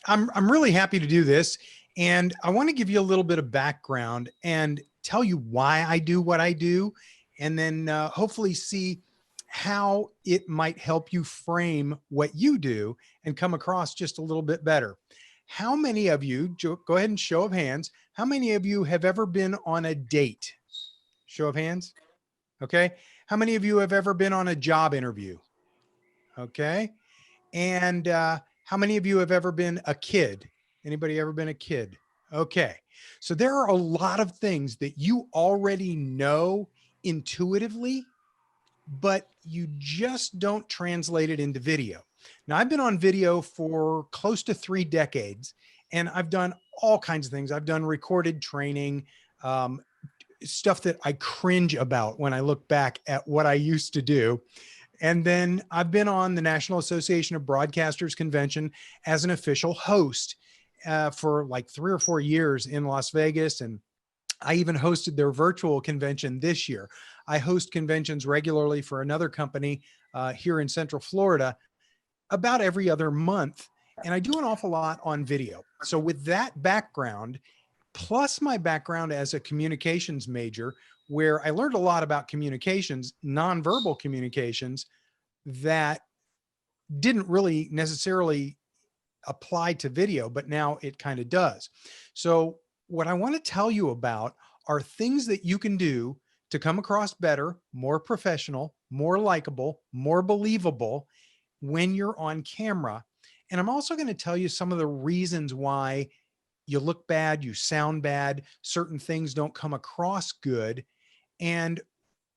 I'm really happy to do this. And I want to give you a little bit of background and tell you why I do what I do. And then hopefully see how it might help you frame what you do and come across just a little bit better. How many of you, go ahead and show of hands, how many of you have ever been on a date? Show of hands. Okay. How many of you have ever been on a job interview? Okay. And how many of you have ever been a kid? Anybody ever been a kid? Okay. So there are a lot of things that you already know intuitively, but you just don't translate it into video. Now, I've been on video for close to 3 decades, and I've done all kinds of things. I've done recorded training, um, stuff that I cringe about when I look back at what I used to do. And then I've been on the National Association of Broadcasters convention as an official host for like 3 or 4 years in Las Vegas. And I even hosted their virtual convention this year. I host conventions regularly for another company here in Central Florida about every other month. And I do an awful lot on video. So with that background, plus my background as a communications major, where I learned a lot about communications, nonverbal communications, that didn't really necessarily apply to video, but now it kind of does. So what I want to tell you about are things that you can do to come across better, more professional, more likable, more believable when you're on camera. And I'm also going to tell you some of the reasons why you look bad, you sound bad, certain things don't come across good. And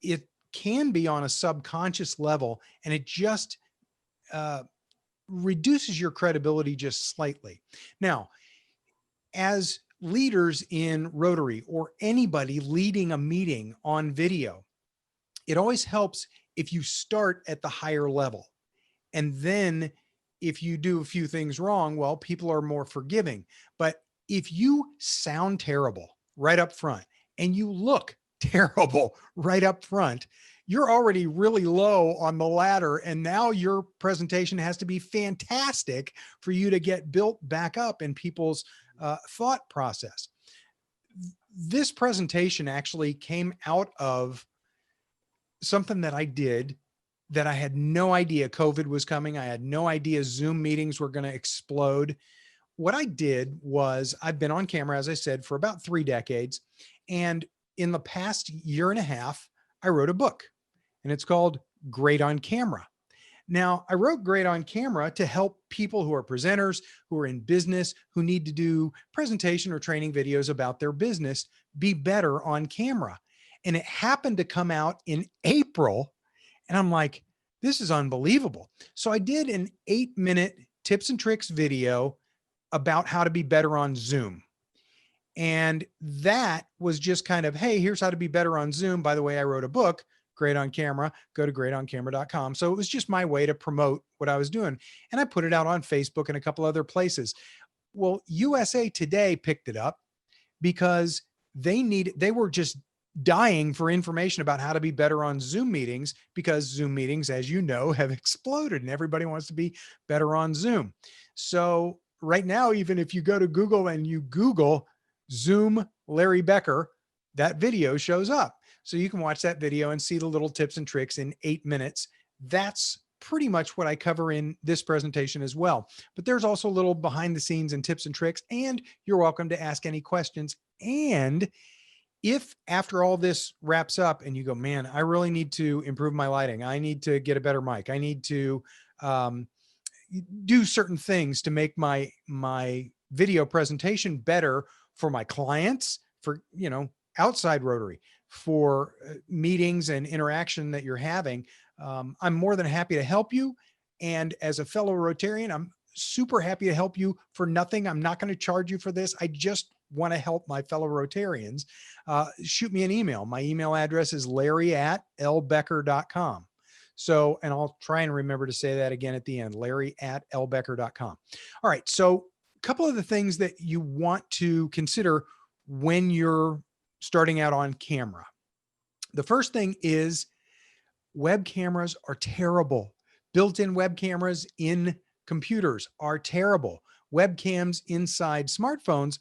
it can be on a subconscious level, and it just uh, reduces your credibility just slightly. Now, as leaders in Rotary or anybody leading a meeting on video, it always helps if you start at the higher level. And then if you do a few things wrong, well, people are more forgiving. But if you sound terrible right up front and you look terrible right up front, you're already really low on the ladder. And now your presentation has to be fantastic for you to get built back up in people's thought process. This presentation actually came out of something that I did that I had no idea COVID was coming. I had no idea Zoom meetings were going to explode. What I did was I've been on camera, as I said, for about 3 decades. And in the past year and a half, I wrote a book, and it's called Great on Camera. Now, I wrote Great on Camera to help people who are presenters, who are in business, who need to do presentation or training videos about their business, be better on camera. And it happened to come out in April. And I'm like, this is unbelievable. So I did an 8-minute tips and tricks video about how to be better on Zoom. And that was just kind of, hey, here's how to be better on Zoom. By the way, I wrote a book, Great on Camera. Go to greatoncamera.com. So it was just my way to promote what I was doing. And I put it out on Facebook and a couple other places. Well, USA Today picked it up because they were just dying for information about how to be better on Zoom meetings, because Zoom meetings, as you know, have exploded and everybody wants to be better on Zoom. So right now, even if you go to Google and you Google Zoom Larry Becker, that video shows up. So you can watch that video and see the little tips and tricks in 8 minutes. That's pretty much what I cover in this presentation as well. But there's also a little behind the scenes and tips and tricks, and you're welcome to ask any questions. And if after all this wraps up and you go, man, I really need to improve my lighting, I need to get a better mic, I need to do certain things to make my video presentation better for my clients, for, outside Rotary, for meetings and interaction that you're having, I'm more than happy to help you. And as a fellow Rotarian, I'm super happy to help you for nothing. I'm not going to charge you for this. I just want to help my fellow Rotarians. Shoot me an email. My email address is larry@lbecker.com. So, and I'll try and remember to say that again at the end, larry@lbecker.com. All right. So a couple of the things that you want to consider when you're starting out on camera. The first thing is web cameras are terrible. Built-in web cameras in computers are terrible. Webcams inside smartphones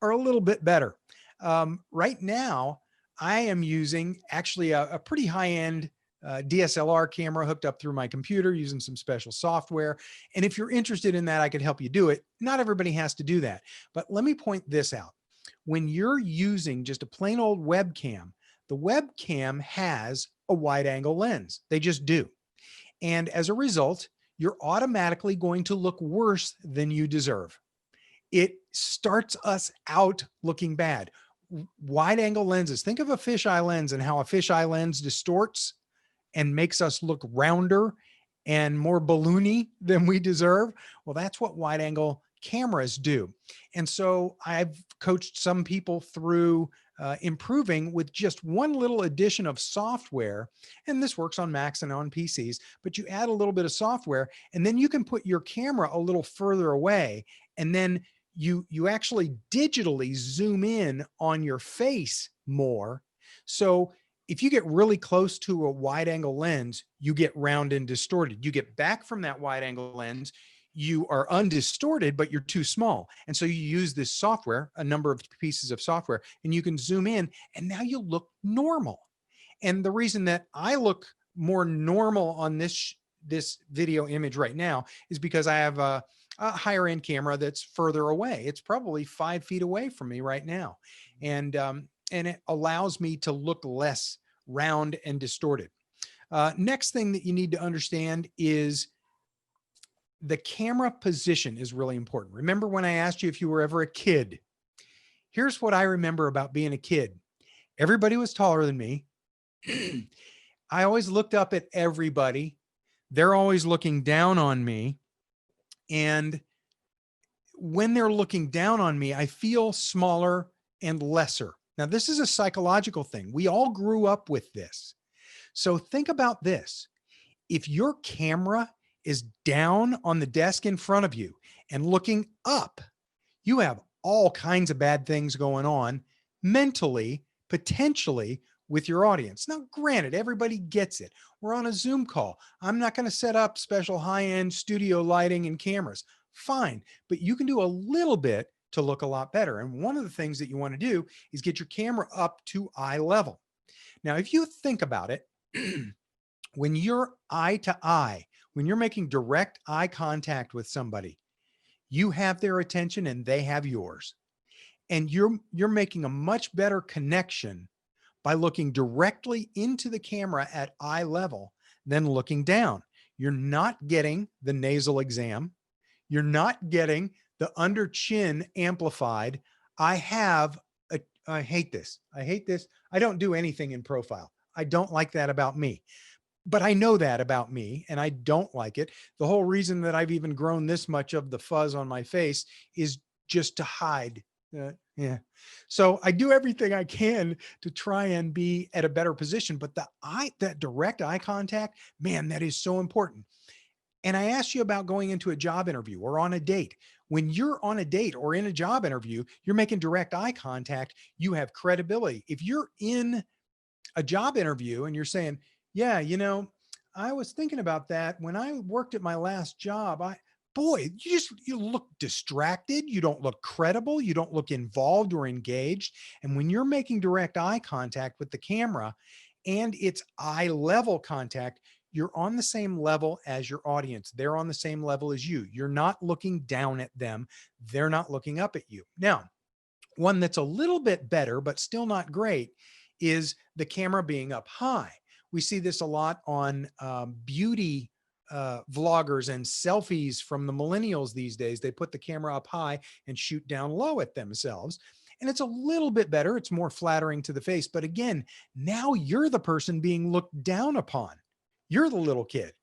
are a little bit better. Right now, I am using actually a pretty high-end DSLR camera hooked up through my computer using some special software. And if you're interested in that, I could help you do it. Not everybody has to do that. But let me point this out. When you're using just a plain old webcam, the webcam has a wide angle lens. They just do. And as a result, you're automatically going to look worse than you deserve. It starts us out looking bad. Wide angle lenses. Think of a fisheye lens and how a fisheye lens distorts and makes us look rounder and more balloony than we deserve. Well, that's what wide angle cameras do. And so I've coached some people through improving with just one little addition of software. And this works on Macs and on PCs, but you add a little bit of software and then you can put your camera a little further away. And then you actually digitally zoom in on your face more. So if you get really close to a wide angle lens, you get round and distorted. You get back from that wide angle lens, you are undistorted, but you're too small. And so you use this software, a number of pieces of software, and you can zoom in and now you look normal. And the reason that I look more normal on this video image right now is because I have a higher end camera that's further away. It's probably 5 feet away from me right now. And it allows me to look less round and distorted. Next thing that you need to understand is the camera position is really important. Remember when I asked you if you were ever a kid? Here's what I remember about being a kid. Everybody was taller than me. I always looked up at everybody. They're always looking down on me. And when they're looking down on me, I feel smaller and lesser. Now, this is a psychological thing. We all grew up with this. So think about this. If your camera is down on the desk in front of you and looking up, you have all kinds of bad things going on mentally, potentially with your audience. Now, granted, everybody gets it. We're on a Zoom call. I'm not going to set up special high-end studio lighting and cameras. Fine, but you can do a little bit to look a lot better. And one of the things that you want to do is get your camera up to eye level. Now, if you think about it, when you're eye to eye, when you're making direct eye contact with somebody, you have their attention and they have yours. And you're making a much better connection by looking directly into the camera at eye level than looking down. You're not getting the nasal exam. You're not getting the under chin amplified. I hate this. I hate this. I don't do anything in profile. I don't like that about me. But I know that about me and I don't like it. The whole reason that I've even grown this much of the fuzz on my face is just to hide. Yeah. So I do everything I can to try and be at a better position, but that direct eye contact, man, that is so important. And I asked you about going into a job interview or on a date. When you're on a date or in a job interview, you're making direct eye contact. You have credibility. If you're in a job interview and you're saying, yeah, I was thinking about that when I worked at my last job, you look distracted. You don't look credible. You don't look involved or engaged. And when you're making direct eye contact with the camera and it's eye level contact, you're on the same level as your audience. They're on the same level as you. You're not looking down at them. They're not looking up at you. Now, one that's a little bit better, but still not great, is the camera being up high. We see this a lot on beauty vloggers and selfies from the millennials these days. They put the camera up high and shoot down low at themselves. And it's a little bit better. It's more flattering to the face. But again, now you're the person being looked down upon. You're the little kid.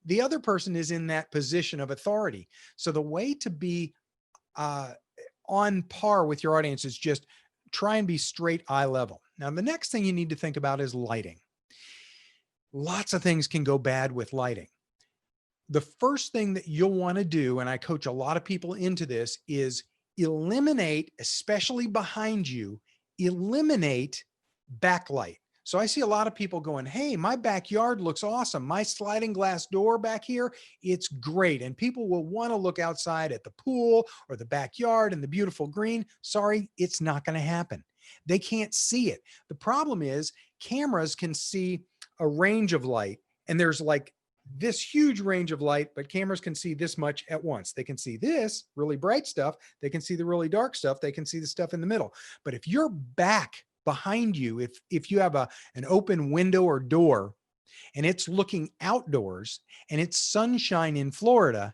The other person is in that position of authority. So the way to be on par with your audience is just try and be straight eye level. Now, the next thing you need to think about is lighting. Lots of things can go bad with lighting. The first thing that you'll want to do, and I coach a lot of people into this, is eliminate, especially behind you, eliminate backlight. So I see a lot of people going, hey, my backyard looks awesome. My sliding glass door back here, it's great. And people will want to look outside at the pool or the backyard and the beautiful green. Sorry, it's not going to happen. They can't see it. The problem is cameras can see a range of light, and there's like this huge range of light, but cameras can see this much at once. They can see this really bright stuff. They can see the really dark stuff. They can see the stuff in the middle. But if you're back behind you, if you have an open window or door and it's looking outdoors and it's sunshine in Florida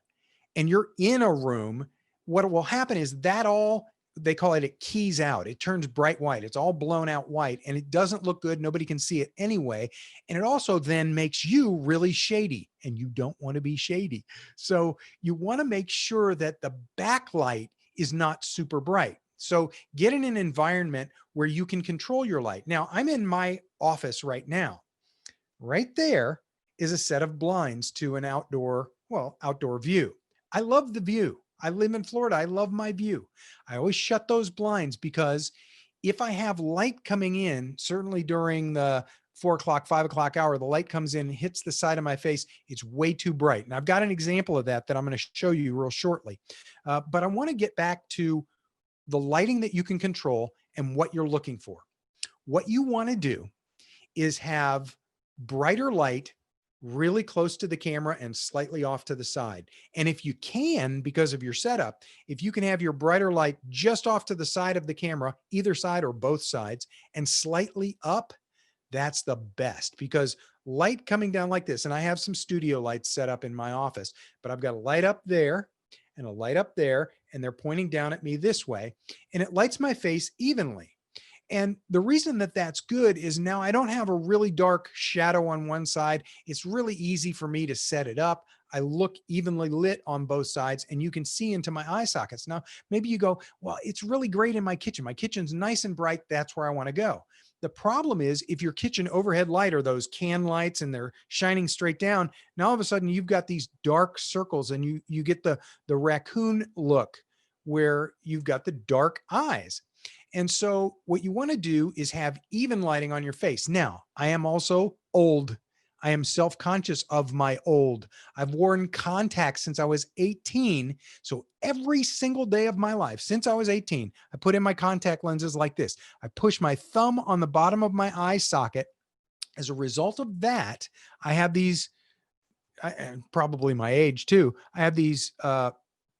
and you're in a room, what will happen is that all, they call it, it keys out. It turns bright white. It's all blown out white and it doesn't look good. Nobody can see it anyway. And it also then makes you really shady, and you don't want to be shady. So you want to make sure that the backlight is not super bright. So get in an environment where you can control your light. Now I'm in my office right now. Right there is a set of blinds to an outdoor view. I love the view. I live in Florida. I love my view. I always shut those blinds because if I have light coming in, certainly during the 4 o'clock, 5 o'clock hour, the light comes in, hits the side of my face. It's way too bright. And I've got an example of that I'm going to show you real shortly. But I want to get back to the lighting that you can control and what you're looking for. What you want to do is have brighter light really close to the camera and slightly off to the side. And if you can, because of your setup, if you can have your brighter light just off to the side of the camera, either side or both sides, and slightly up, that's the best, because light coming down like this, and I have some studio lights set up in my office, but I've got a light up there and a light up there, and they're pointing down at me this way, and it lights my face evenly. And the reason that that's good is now I don't have a really dark shadow on one side. It's really easy for me to set it up. I look evenly lit on both sides, and you can see into my eye sockets. Now, maybe you go, well, it's really great in my kitchen. My kitchen's nice and bright. That's where I want to go. The problem is if your kitchen overhead light are those can lights and they're shining straight down, now all of a sudden you've got these dark circles, and you get the raccoon look where you've got the dark eyes. And so what you want to do is have even lighting on your face. Now, I am also old. I am self-conscious of my old. I've worn contacts since I was 18. So every single day of my life, since I was 18, I put in my contact lenses like this. I push my thumb on the bottom of my eye socket. As a result of that, I have these, and probably my age too, I have these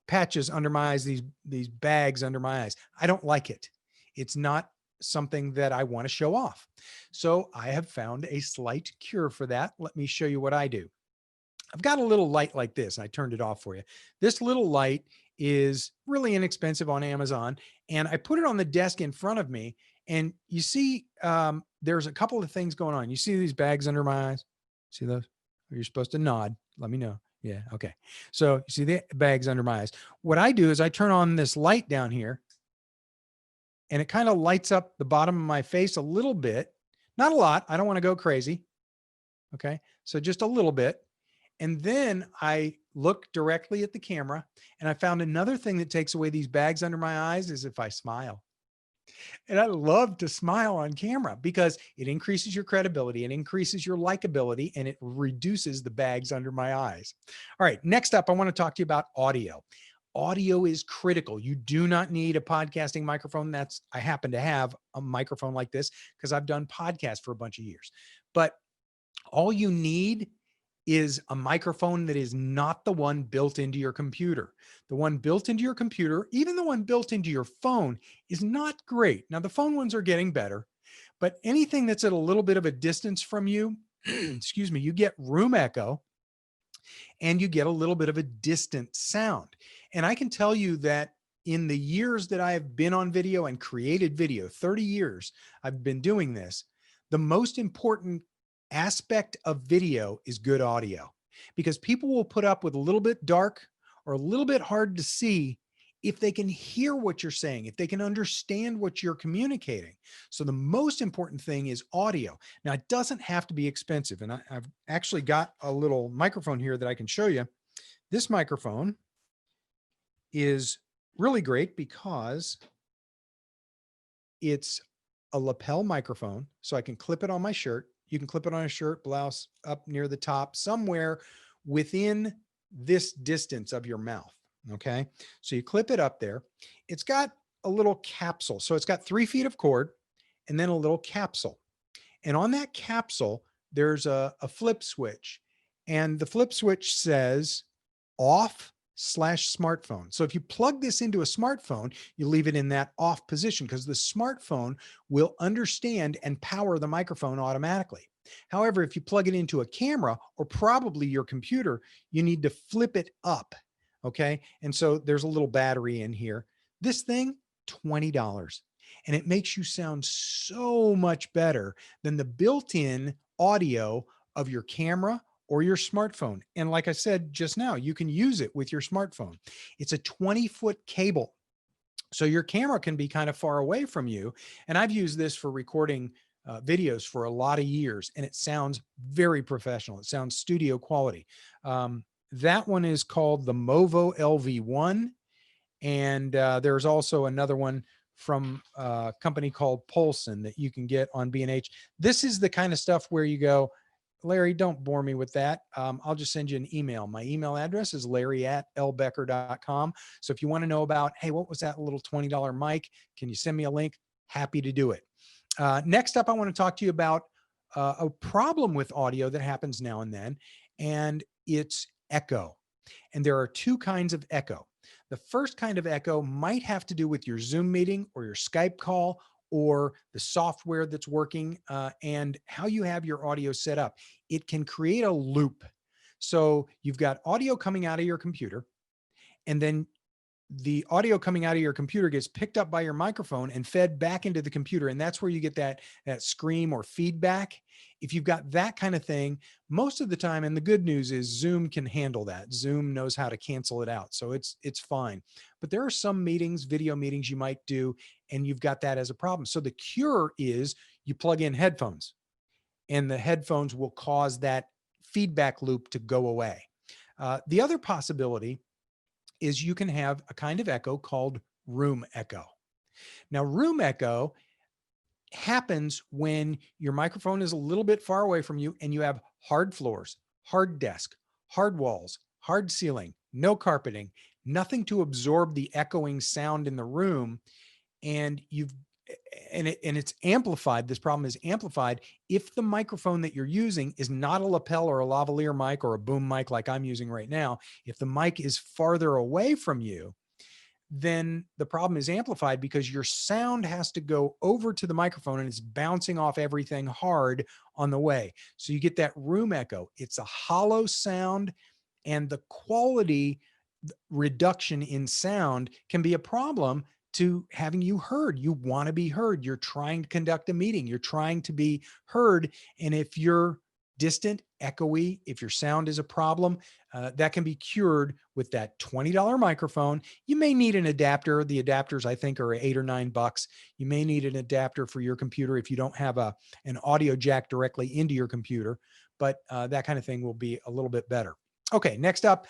patches under my eyes, these bags under my eyes. I don't like it. It's not something that I want to show off. So I have found a slight cure for that. Let me show you what I do. I've got a little light like this, and I turned it off for you. This little light is really inexpensive on Amazon, and I put it on the desk in front of me, and you see there's a couple of things going on. You see these bags under my eyes? See those? You're supposed to nod. Let me know. Yeah, okay. So you see the bags under my eyes. What I do is I turn on this light down here, and it kind of lights up the bottom of my face a little bit, not a lot. I don't want to go crazy. Okay. So just a little bit. And then I look directly at the camera, and I found another thing that takes away these bags under my eyes is if I smile. And I love to smile on camera because it increases your credibility, it increases your likability, and it reduces the bags under my eyes. All right. Next up, I want to talk to you about audio. Audio is critical. You do not need a podcasting microphone. I happen to have a microphone like this because I've done podcasts for a bunch of years. But all you need is a microphone that is not the one built into your computer. The one built into your computer, even the one built into your phone, is not great. Now, the phone ones are getting better, but anything that's at a little bit of a distance from you, excuse me, you get room echo, and you get a little bit of a distant sound. And I can tell you that in the years that I have been on video and created video, 30 years I've been doing this, the most important aspect of video is good audio, because people will put up with a little bit dark or a little bit hard to see if they can hear what you're saying, if they can understand what you're communicating. So the most important thing is audio. Now, it doesn't have to be expensive. And I've actually got a little microphone here that I can show you. This microphone is really great because it's a lapel microphone, so I can clip it on my shirt. You can clip it on a shirt, blouse, up near the top, somewhere within this distance of your mouth. Okay. So you clip it up there. It's got a little capsule. So it's got 3 feet of cord and then a little capsule. And on that capsule, there's a flip switch. And the flip switch says off/smartphone. So if you plug this into a smartphone, you leave it in that off position because the smartphone will understand and power the microphone automatically. However, if you plug it into a camera or probably your computer, you need to flip it up. Okay. And so there's a little battery in here. This thing, $20. And it makes you sound so much better than the built-in audio of your camera or your smartphone. And like I said just now, you can use it with your smartphone. It's a 20-foot cable. So your camera can be kind of far away from you. And I've used this for recording videos for a lot of years, and it sounds very professional. It sounds studio quality. That one is called the Movo LV1. And there's also another one from a company called Polson that you can get on B&H. This is the kind of stuff where you go, Larry, don't bore me with that. I'll just send you an email. My email address is larry@lbecker.com. So if you want to know about, hey, what was that little $20 mic? Can you send me a link? Happy to do it. Next up, I want to talk to you about a problem with audio that happens now and then, and it's echo. And there are 2 kinds of echo. The first kind of echo might have to do with your Zoom meeting or your Skype call or the software that's working and how you have your audio set up. It can create a loop. So you've got audio coming out of your computer, and then the audio coming out of your computer gets picked up by your microphone and fed back into the computer. And that's where you get that scream or feedback. If you've got that kind of thing, most of the time, and the good news is Zoom can handle that. Zoom knows how to cancel it out. So it's fine. But there are some meetings, video meetings you might do, and you've got that as a problem. So the cure is you plug in headphones, and the headphones will cause that feedback loop to go away. The other possibility is you can have a kind of echo called room echo. Now, room echo happens when your microphone is a little bit far away from you and you have hard floors, hard desk, hard walls, hard ceiling, no carpeting, nothing to absorb the echoing sound in the room. And it's amplified. This problem is amplified if the microphone that you're using is not a lapel or a lavalier mic or a boom mic like I'm using right now. If the mic is farther away from you, then the problem is amplified because your sound has to go over to the microphone and it's bouncing off everything hard on the way. So you get that room echo. It's a hollow sound, and the quality reduction in sound can be a problem to having you heard. You want to be heard. You're trying to conduct a meeting. You're trying to be heard. And if you're distant, echoey, if your sound is a problem, that can be cured with that $20 microphone. You may need an adapter. The adapters, I think, are $8 or $9. You may need an adapter for your computer if you don't have an audio jack directly into your computer, but that kind of thing will be a little bit better. Okay, next up,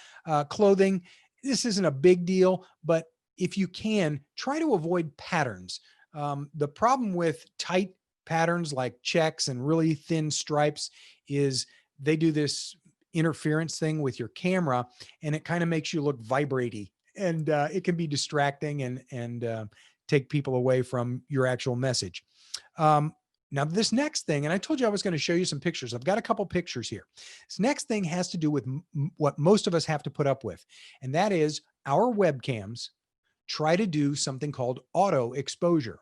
clothing. This isn't a big deal, but if you can, try to avoid patterns. The problem with tight patterns like checks and really thin stripes is they do this interference thing with your camera, and it kind of makes you look vibraty, and it can be distracting and take people away from your actual message. Now, this next thing, and I told you I was going to show you some pictures. I've got a couple pictures here. This next thing has to do with what most of us have to put up with, and that is our webcams try to do something called auto exposure.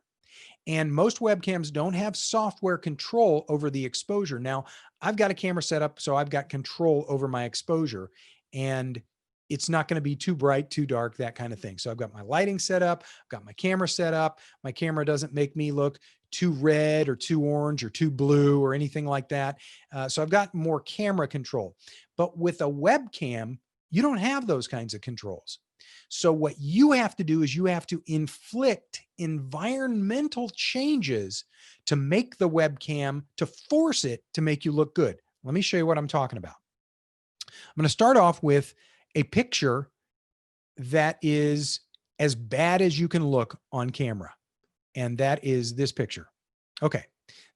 And most webcams don't have software control over the exposure. Now, I've got a camera set up, so I've got control over my exposure, and it's not going to be too bright, too dark, that kind of thing. So I've got my lighting set up, I've got my camera set up. My camera doesn't make me look too red or too orange or too blue or anything like that. So I've got more camera control. But with a webcam, you don't have those kinds of controls. So what you have to do is you have to inflict environmental changes to make the webcam, to force it to make you look good. Let me show you what I'm talking about. I'm going to start off with a picture that is as bad as you can look on camera. And that is this picture. Okay.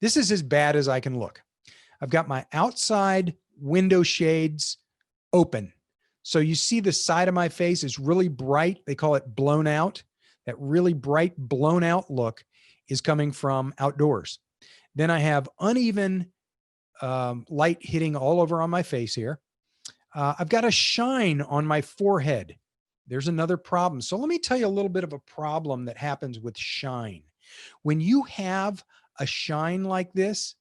This is as bad as I can look. I've got my outside window shades open. So you see the side of my face is really bright. They call it blown out. That really bright blown out look is coming from outdoors. Then I have uneven light hitting all over on my face here. I've got a shine on my forehead. There's another problem. So let me tell you a little bit of a problem that happens with shine. When you have a shine like this,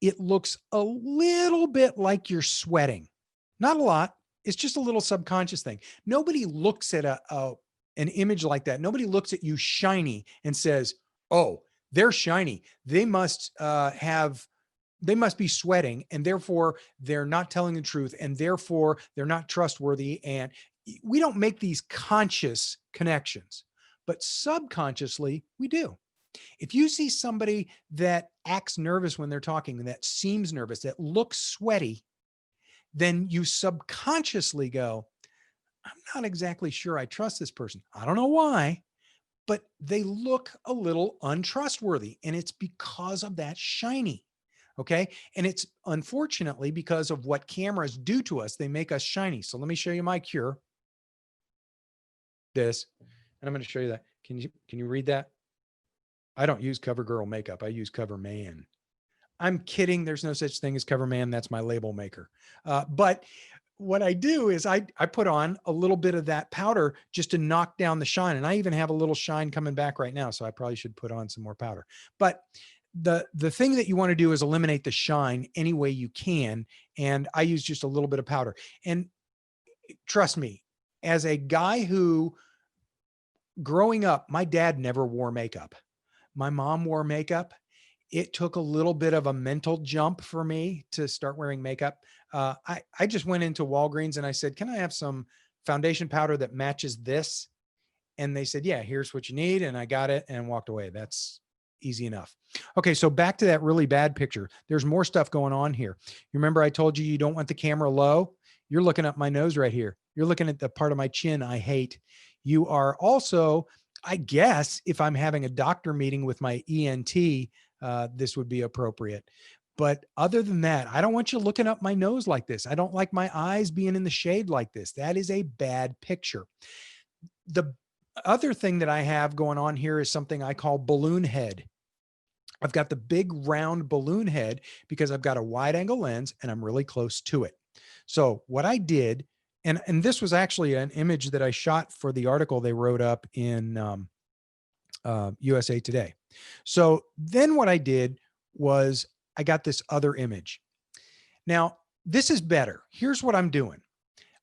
it looks a little bit like you're sweating. Not a lot. It's just a little subconscious thing. Nobody looks at an image like that. Nobody looks at you shiny and says, "Oh, they're shiny. They must be sweating, and therefore they're not telling the truth, and therefore they're not trustworthy." And we don't make these conscious connections, but subconsciously we do. If you see somebody that acts nervous when they're talking, that seems nervous, that looks sweaty, then you subconsciously go, "I'm not exactly sure I trust this person. I don't know why, but they look a little untrustworthy." And it's because of that shiny. Okay. And it's unfortunately because of what cameras do to us. They make us shiny. So let me show you my cure. This, and I'm going to show you that. Can you read that? I don't use cover girl makeup. I use cover man. I'm kidding. There's no such thing as cover man. That's my label maker. But what I do is I put on a little bit of that powder just to knock down the shine. And I even have a little shine coming back right now. So I probably should put on some more powder. But the thing that you want to do is eliminate the shine any way you can. And I use just a little bit of powder. And trust me, as a guy who growing up, my dad never wore makeup. My mom wore makeup. It took a little bit of a mental jump for me to start wearing makeup. I just went into Walgreens and I said, "Can I have some foundation powder that matches this?" And they said, "Yeah, here's what you need." And I got it and walked away. That's easy enough. Okay. So back to that really bad picture. There's more stuff going on here. You remember I told you don't want the camera low? You're looking at my nose right here. You're looking at the part of my chin I hate. You are also, I guess, if I'm having a doctor meeting with my ENT, this would be appropriate. But other than that, I don't want you looking up my nose like this. I don't like my eyes being in the shade like this. That is a bad picture. The other thing that I have going on here is something I call balloon head. I've got the big round balloon head because I've got a wide angle lens and I'm really close to it. So what I did, and this was actually an image that I shot for the article they wrote up in USA Today. So then what I did was I got this other image. Now, this is better. Here's what I'm doing.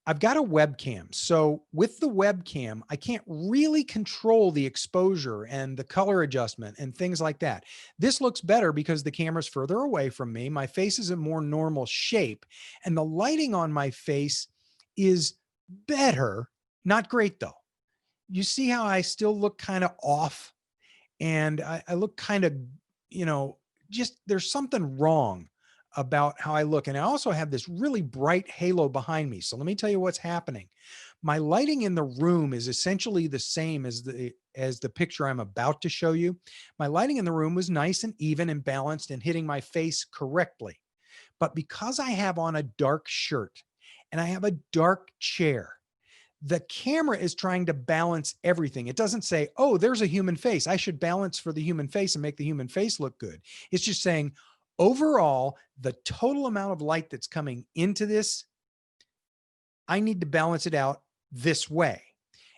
I've got a webcam. So with the webcam, I can't really control the exposure and the color adjustment and things like that. This looks better because the camera's further away from me. My face is a more normal shape and the lighting on my face is better. Not great though. You see how I still look kind of off and I look kind of, just there's something wrong about how I look. And I also have this really bright halo behind me. So let me tell you what's happening. My lighting in the room is essentially the same as the picture I'm about to show you. My lighting in the room was nice and even and balanced and hitting my face correctly. But because I have on a dark shirt and I have a dark chair, the camera is trying to balance everything. It doesn't say, "Oh, there's a human face. I should balance for the human face and make the human face look good." It's just saying, overall, the total amount of light that's coming into this, I need to balance it out this way.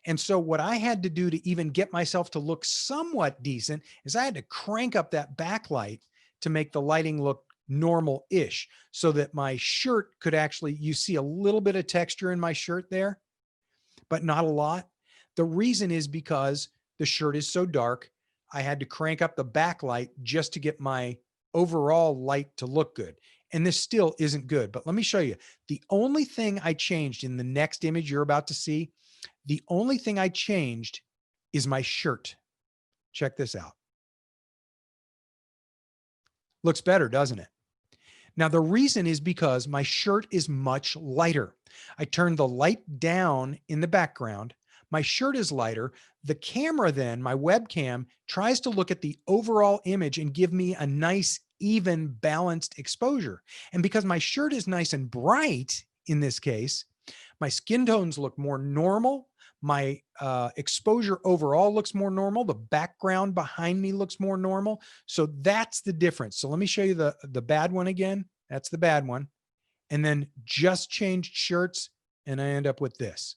And so what I had to do to even get myself to look somewhat decent is I had to crank up that backlight to make the lighting look normal-ish so that my shirt could actually, you see a little bit of texture in my shirt there, but not a lot. The reason is because the shirt is so dark, I had to crank up the backlight just to get my overall light to look good. And this still isn't good, but let me show you. The only thing I changed in the next image you're about to see, the only thing I changed is my shirt. Check this out. Looks better, doesn't it? Now, the reason is because my shirt is much lighter. I turned the light down in the background. my shirt is lighter. The camera then, my webcam, tries to look at the overall image and give me a nice, even, balanced exposure. And because my shirt is nice and bright in this case, my skin tones look more normal. My exposure overall looks more normal. The background behind me looks more normal. So that's the difference. So let me show you the bad one again. That's the bad one. And then just changed shirts, and I end up with this.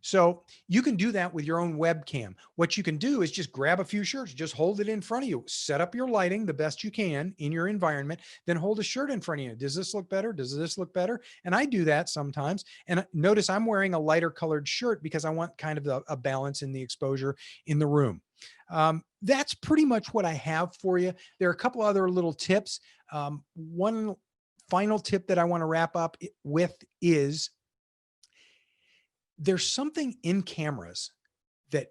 So you can do that with your own webcam. What you can do is just grab a few shirts, just hold it in front of you, set up your lighting the best you can in your environment, then hold a shirt in front of you. Does this look better? Does this look better? And I do that sometimes. And notice I'm wearing a lighter colored shirt because I want kind of a balance in the exposure in the room. That's pretty much what I have for you. There are a couple other little tips. One final tip that I want to wrap up with is there's something in cameras that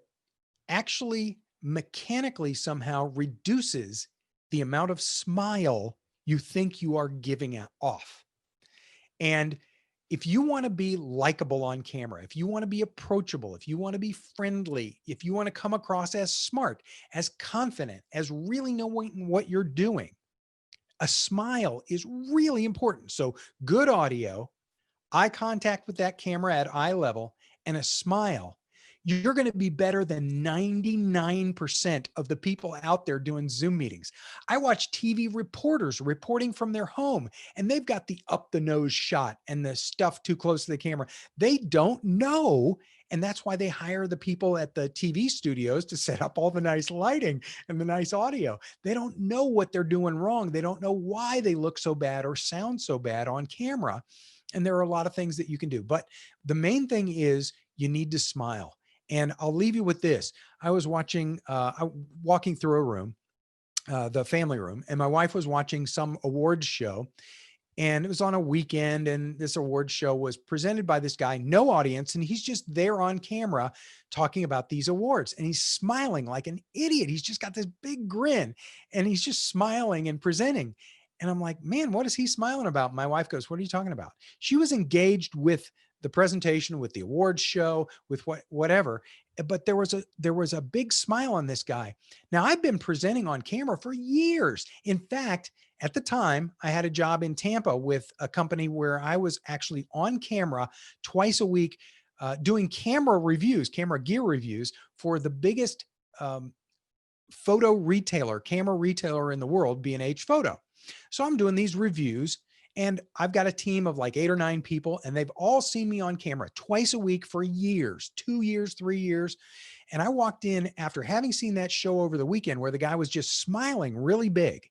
actually mechanically somehow reduces the amount of smile you think you are giving off. And if you want to be likable on camera, if you want to be approachable, if you want to be friendly, if you want to come across as smart, as confident, as really knowing what you're doing, a smile is really important. So good audio, eye contact with that camera at eye level, and a smile, you're going to be better than 99% of the people out there doing Zoom meetings. I watch TV reporters reporting from their home, and they've got the up the nose shot and the stuff too close to the camera. They don't know. And that's why they hire the people at the TV studios to set up all the nice lighting and the nice audio. They don't know what they're doing wrong. They don't know why they look so bad or sound so bad on camera. And there are a lot of things that you can do. But the main thing is you need to smile. And I'll leave you with this. I was walking through a room, the family room, and my wife was watching some awards show. And it was on a weekend, and this award show was presented by this guy, no audience, and he's just there on camera talking about these awards, and he's smiling like an idiot. He's just got this big grin, and he's just smiling and presenting. And I'm like, man, what is he smiling about? My wife goes, what are you talking about? She was engaged with the presentation, with the awards show, with whatever. But there was a big smile on this guy. Now, I've been presenting on camera for years. In fact, at the time, I had a job in Tampa with a company where I was actually on camera twice a week, doing camera gear reviews for the biggest camera retailer in the world, B&H Photo. So I'm doing these reviews, and I've got a team of like 8 or 9 people, and they've all seen me on camera twice a week for years, 2 years, 3 years. And I walked in after having seen that show over the weekend where the guy was just smiling really big.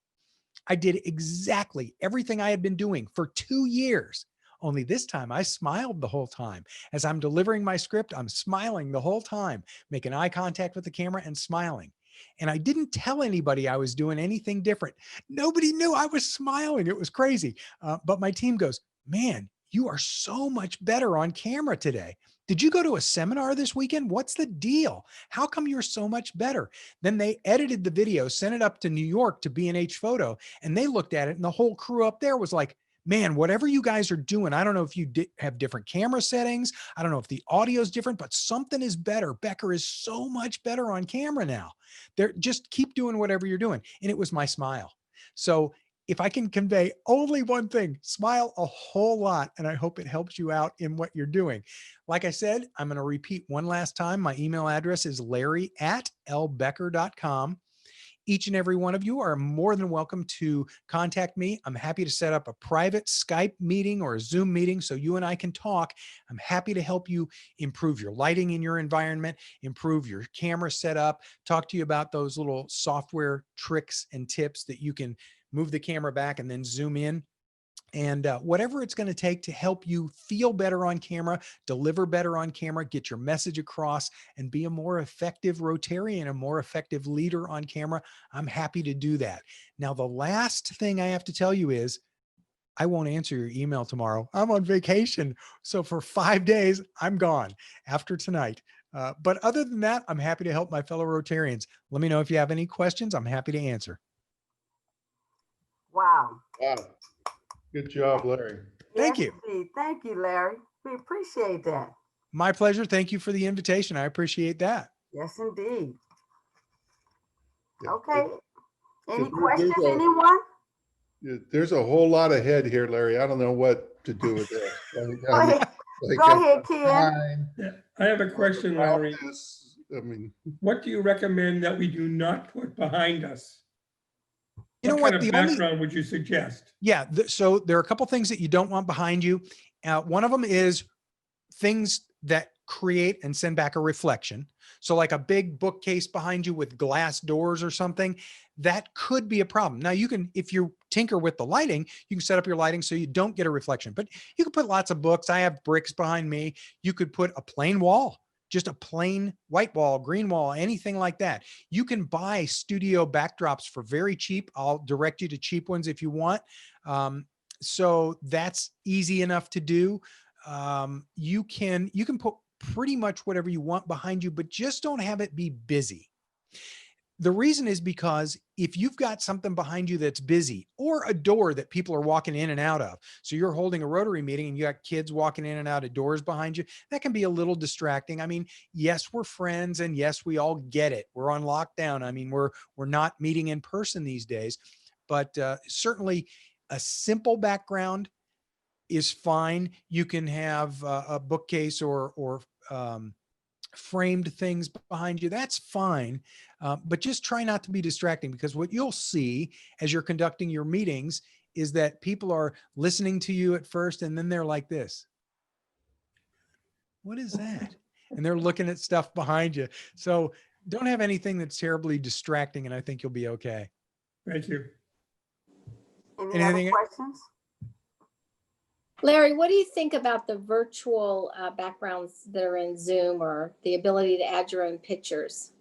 I did exactly everything I had been doing for 2 years. Only this time I smiled the whole time. As I'm delivering my script, I'm smiling the whole time, making eye contact with the camera and smiling. And I didn't tell anybody I was doing anything different. Nobody knew I was smiling. It was crazy. But my team goes, man, you are so much better on camera today. Did you go to a seminar this weekend? What's the deal? How come you're so much better? Then they edited the video, sent it up to New York to B&H Photo, and they looked at it, and the whole crew up there was like, man, whatever you guys are doing, I don't know if you have different camera settings. I don't know if the audio is different, but something is better. Becker is so much better on camera now. Just keep doing whatever you're doing. And it was my smile. So if I can convey only one thing, smile a whole lot. And I hope it helps you out in what you're doing. Like I said, I'm going to repeat one last time. My email address is larry@lbecker.com. Each and every one of you are more than welcome to contact me. I'm happy to set up a private Skype meeting or a Zoom meeting so you and I can talk. I'm happy to help you improve your lighting in your environment, improve your camera setup, talk to you about those little software tricks and tips that you can move the camera back and then zoom in. And whatever it's going to take to help you feel better on camera, deliver better on camera, get your message across, and be a more effective Rotarian, a more effective leader on camera, I'm happy to do that. Now, the last thing I have to tell you is I won't answer your email tomorrow. I'm on vacation. So for 5 days, I'm gone after tonight. But other than that, I'm happy to help my fellow Rotarians. Let me know if you have any questions. I'm happy to answer. Wow. Wow. Good job, Larry. Thank Yes, you. indeed. Thank you, Larry. We appreciate that. My pleasure. Thank you for the invitation. I appreciate that. Yes, indeed. Yeah. Okay. Any There's questions, a- anyone? There's a whole lot ahead here, Larry. I don't know what to do with this. Go ahead. like, Go ahead, Ken. time, Yeah, I have a question, Larry. this, I mean, What do you recommend that we do not put behind us? You know What what? kind of background would you suggest? Yeah. So there are a couple things that you don't want behind you. One of them is things that create and send back a reflection. So like a big bookcase behind you with glass doors or something, that could be a problem. Now you can, if you tinker with the lighting, you can set up your lighting so you don't get a reflection, but you can put lots of books. I have bricks behind me. You could put a plain wall, just a plain white wall, green wall, anything like that. You can buy studio backdrops for very cheap. I'll direct you to cheap ones if you want. So that's easy enough to do. You can put pretty much whatever you want behind you, but just don't have it be busy. The reason is because if you've got something behind you that's busy, or a door that people are walking in and out of, so you're holding a Rotary meeting and you got kids walking in and out of doors behind you, that can be a little distracting. I mean, yes, we're friends, and yes, we all get it. We're on lockdown. I mean, we're not meeting in person these days, but certainly a simple background is fine. You can have a bookcase or framed things behind you. That's fine. But just try not to be distracting, because what you'll see as you're conducting your meetings is that people are listening to you at first, and then they're like this. What is that? And they're looking at stuff behind you. So don't have anything that's terribly distracting, and I think you'll be okay. Thank you. Any Anything- other questions? Larry, what do you think about the virtual backgrounds that are in Zoom, or the ability to add your own pictures?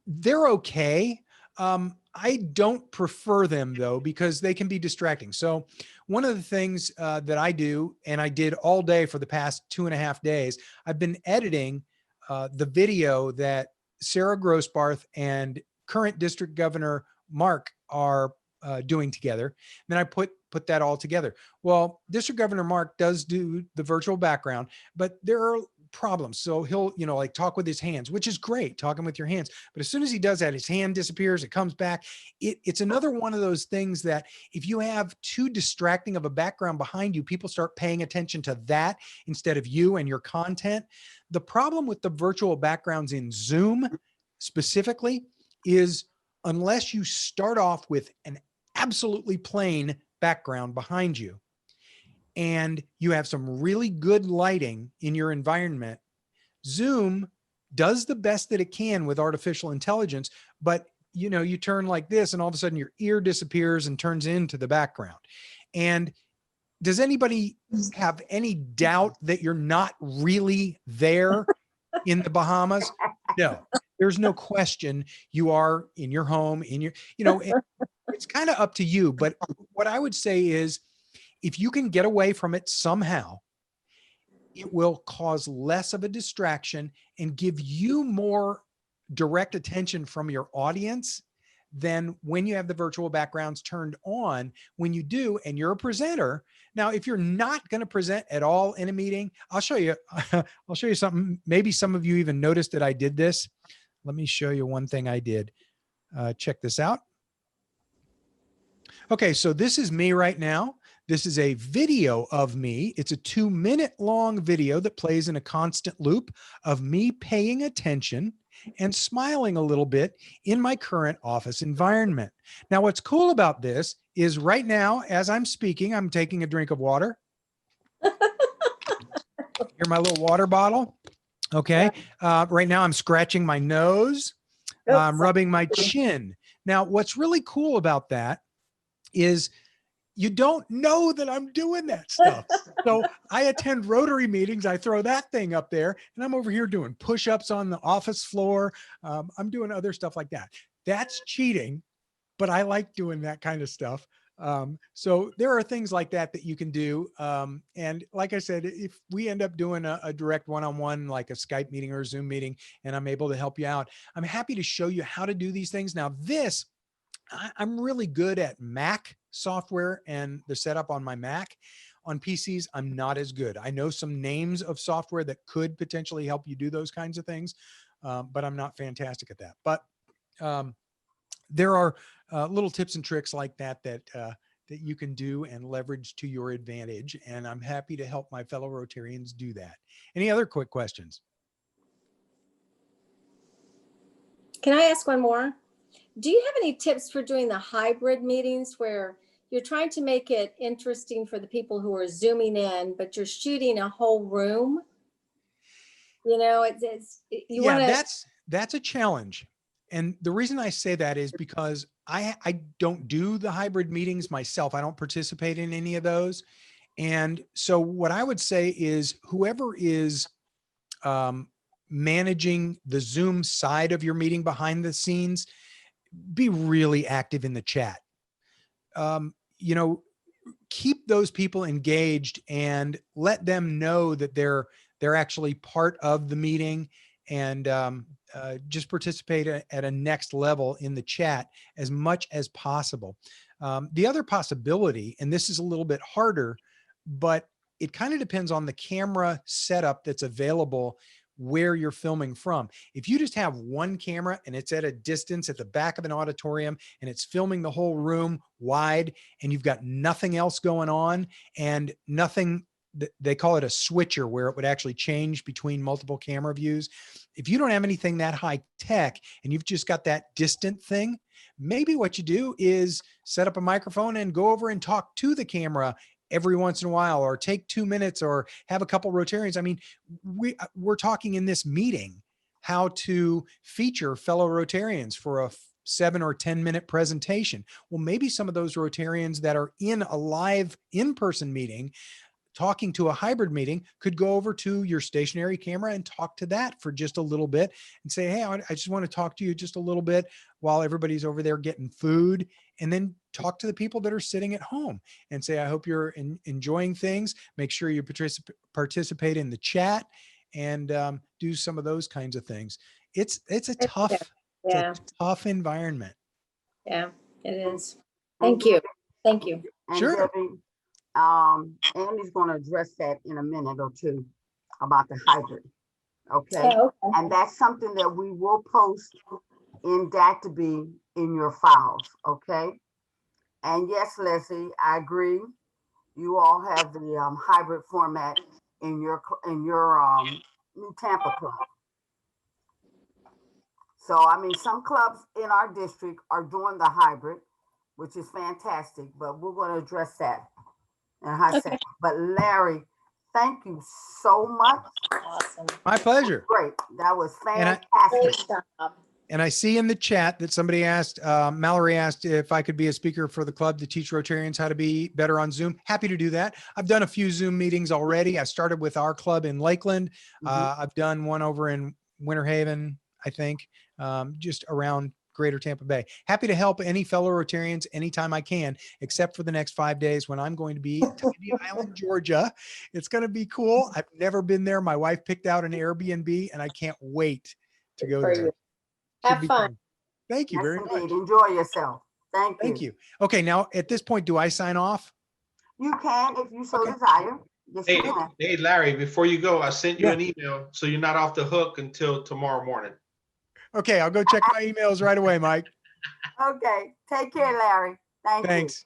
They're okay. I don't prefer them though, because they can be distracting. So one of the things that I do, and I did all day for the past 2.5 days, I've been editing the video that Sarah Grossbarth and current District Governor Mark are doing together. And then I put that all together. Well, District Governor Mark does do the virtual background, but there are problems. So he'll, like talk with his hands, which is great, talking with your hands. But as soon as he does that, his hand disappears, it comes back. It's another one of those things that if you have too distracting of a background behind you, people start paying attention to that instead of you and your content. The problem with the virtual backgrounds in Zoom specifically is, unless you start off with an absolutely plain background behind you, and you have some really good lighting in your environment, Zoom does the best that it can with artificial intelligence, but you turn like this and all of a sudden your ear disappears and turns into the background. And does anybody have any doubt that you're not really there in the Bahamas? No, there's no question you are in your home, it's kind of up to you. But what I would say is, if you can get away from it somehow, it will cause less of a distraction and give you more direct attention from your audience than when you have the virtual backgrounds turned on. When you do, and you're a presenter. Now, if you're not going to present at all in a meeting, I'll show you something. Maybe some of you even noticed that I did this. Let me show you one thing I did. Check this out. Okay, so this is me right now. This is a video of me. It's a 2-minute long video that plays in a constant loop of me paying attention and smiling a little bit in my current office environment. Now, what's cool about this is right now, as I'm speaking, I'm taking a drink of water. Here's my little water bottle. Okay. Right now I'm scratching my nose. I'm rubbing my chin. Now, what's really cool about that is you don't know that I'm doing that stuff. So I attend Rotary meetings. I throw that thing up there, and I'm over here doing push-ups on the office floor. I'm doing other stuff like that. That's cheating, but I like doing that kind of stuff. So there are things like that you can do. And like I said, if we end up doing a direct one-on-one, like a Skype meeting or a Zoom meeting, and I'm able to help you out, I'm happy to show you how to do these things. Now, I'm really good at Mac software and the setup on my Mac. on PCs, I'm not as good. I know some names of software that could potentially help you do those kinds of things, but I'm not fantastic at that. But there are little tips and tricks like that that you can do and leverage to your advantage. And I'm happy to help my fellow Rotarians do that. Any other quick questions? Can I ask one more? Do you have any tips for doing the hybrid meetings where you're trying to make it interesting for the people who are Zooming in, but you're shooting a whole room? You know, you Yeah, want to. that's a challenge. And the reason I say that is because I don't do the hybrid meetings myself. I don't participate in any of those. And so what I would say is whoever is managing the Zoom side of your meeting behind the scenes, be really active in the chat. You know, keep those people engaged and let them know that they're actually part of the meeting, and just participate at a next level in the chat as much as possible. The other possibility, and this is a little bit harder, but it kind of depends on the camera setup that's available where you're filming from. If you just have one camera and it's at a distance at the back of an auditorium and it's filming the whole room wide and you've got nothing else going on and nothing, they call it a switcher, where it would actually change between multiple camera views. If you don't have anything that high tech and you've just got that distant thing, maybe what you do is set up a microphone and go over and talk to the camera every once in a while, or take 2 minutes, or have a couple Rotarians. I mean, we're talking in this meeting how to feature fellow Rotarians for a 7 or 10 minute presentation. Well, maybe some of those Rotarians that are in a live in-person meeting talking to a hybrid meeting could go over to your stationary camera and talk to that for just a little bit and say, hey, I just want to talk to you just a little bit while everybody's over there getting food, and then talk to the people that are sitting at home and say, I hope you're enjoying things. Make sure you participate in the chat, and do some of those kinds of things. It's a tough, Yeah, it's a tough environment. yeah, it is. Thank you. Thank you. And Sure. Debbie, Andy's gonna address that in a minute or two about the hybrid. Okay, Oh, okay. and that's something that we will post in Dactybe in your files, okay? And yes, Leslie, I agree. You all have the hybrid format in your New Tampa club. So I mean, some clubs in our district are doing the hybrid, which is fantastic, but we're going to address that in a high Okay. second. But Larry, thank you so much. Awesome. My pleasure. Great. That was And fantastic. Great job. And I see in the chat that somebody asked, Mallory asked if I could be a speaker for the club to teach Rotarians how to be better on Zoom. Happy to do that. I've done a few Zoom meetings already. I started with our club in Lakeland. I've done one over in Winter Haven, I think, just around Greater Tampa Bay. Happy to help any fellow Rotarians anytime I can, except for the next 5 days when I'm going to be in Tybee Island, Georgia. It's going to be cool. I've never been there. My wife picked out an Airbnb and I can't wait to go For there. you. Should Have be fun. Thank you Yes, very indeed. much. Enjoy yourself. Thank you. Thank you. Okay, now at this point, do I sign off? You can if you so Okay. desire. Yes, you Hey, can. hey, Larry, before you go, I sent you Yeah. an email, so you're not off the hook until tomorrow morning. Okay, I'll go check my emails right away, Mike. Okay. Take care, Larry. Thank you. Thanks.